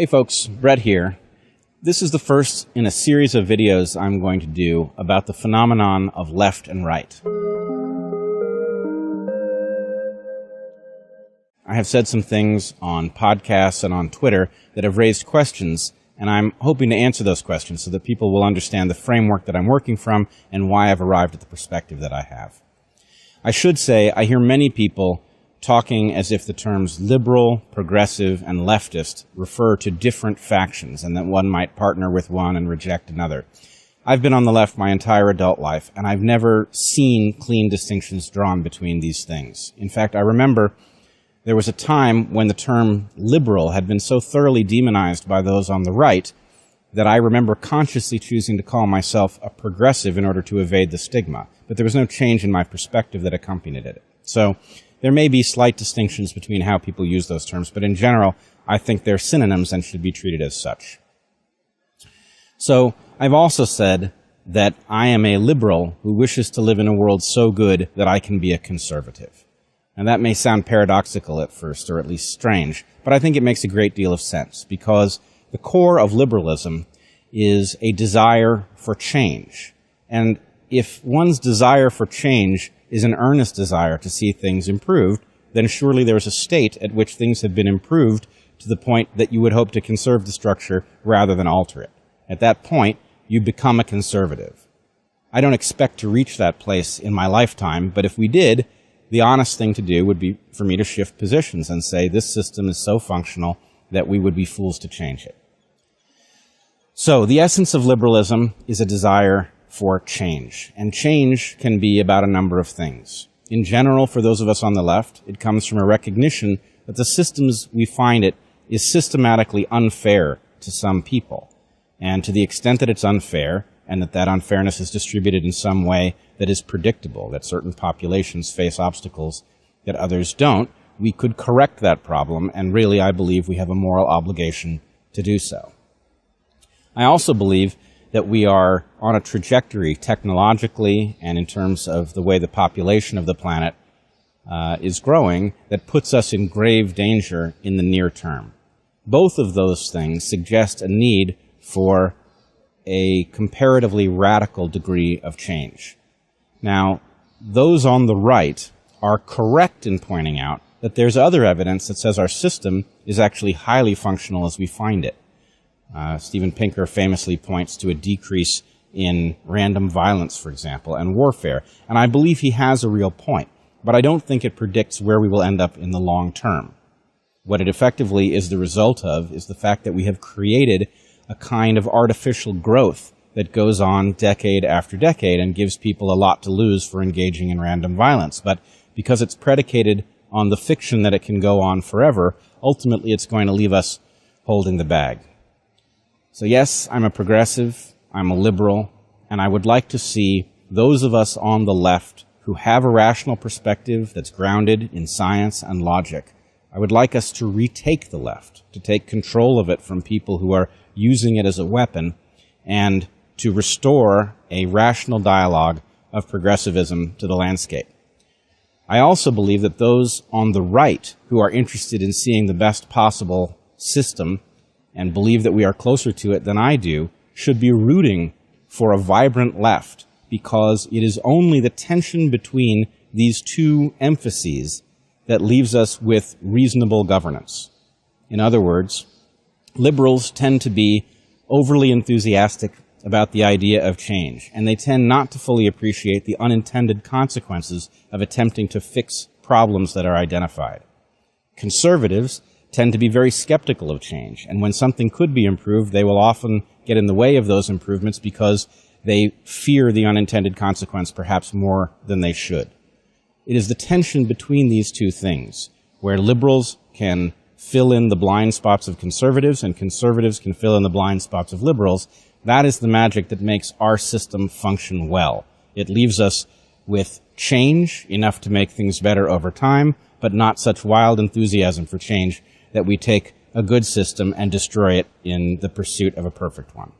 Hey folks, Bret here. This is the first in a series of videos I'm going to do about the phenomenon of left and right. I have said some things on podcasts and on Twitter that have raised questions, and I'm hoping to answer those questions so that people will understand the framework that I'm working from and why I've arrived at the perspective that I have. I should say I hear many people talking as if the terms liberal, progressive, and leftist refer to different factions and that one might partner with one and reject another. I've been on the left my entire adult life, and I've never seen clean distinctions drawn between these things. In fact, I remember there was a time when the term liberal had been so thoroughly demonized by those on the right that I remember consciously choosing to call myself a progressive in order to evade the stigma. But there was no change in my perspective that accompanied it. So there may be slight distinctions between how people use those terms, but in general, I think they're synonyms and should be treated as such. So I've also said that I am a liberal who wishes to live in a world so good that I can be a conservative. And that may sound paradoxical at first, or at least strange, but I think it makes a great deal of sense, because the core of liberalism is a desire for change. And if one's desire for change is an earnest desire to see things improved, then surely there is a state at which things have been improved to the point that you would hope to conserve the structure rather than alter it. At that point, you become a conservative. I don't expect to reach that place in my lifetime, but if we did, the honest thing to do would be for me to shift positions and say this system is so functional that we would be fools to change it. So the essence of liberalism is a desire for change. And change can be about a number of things. In general, for those of us on the left, it comes from a recognition that the systems we find it is systematically unfair to some people. And to the extent that it's unfair, and that unfairness is distributed in some way that is predictable, that certain populations face obstacles that others don't, we could correct that problem, and really I believe we have a moral obligation to do so. I also believe that we are on a trajectory technologically and in terms of the way the population of the planet is growing that puts us in grave danger in the near term. Both of those things suggest a need for a comparatively radical degree of change. Now, those on the right are correct in pointing out that there's other evidence that says our system is actually highly functional as we find it. Steven Pinker famously points to a decrease in random violence, for example, and warfare. And I believe he has a real point, but I don't think it predicts where we will end up in the long term. What it effectively is the result of is the fact that we have created a kind of artificial growth that goes on decade after decade and gives people a lot to lose for engaging in random violence. But because it's predicated on the fiction that it can go on forever, ultimately it's going to leave us holding the bag. So yes, I'm a progressive, I'm a liberal, and I would like to see those of us on the left who have a rational perspective that's grounded in science and logic. I would like us to retake the left, to take control of it from people who are using it as a weapon, and to restore a rational dialogue of progressivism to the landscape. I also believe that those on the right who are interested in seeing the best possible system and believe that we are closer to it than I do, should be rooting for a vibrant left, because it is only the tension between these two emphases that leaves us with reasonable governance. In other words, liberals tend to be overly enthusiastic about the idea of change, and they tend not to fully appreciate the unintended consequences of attempting to fix problems that are identified. Conservatives tend to be very skeptical of change, and when something could be improved, they will often get in the way of those improvements because they fear the unintended consequence perhaps more than they should. It is the tension between these two things, where liberals can fill in the blind spots of conservatives and conservatives can fill in the blind spots of liberals. That is the magic that makes our system function well. It leaves us with change, enough to make things better over time, but not such wild enthusiasm for change that we take a good system and destroy it in the pursuit of a perfect one.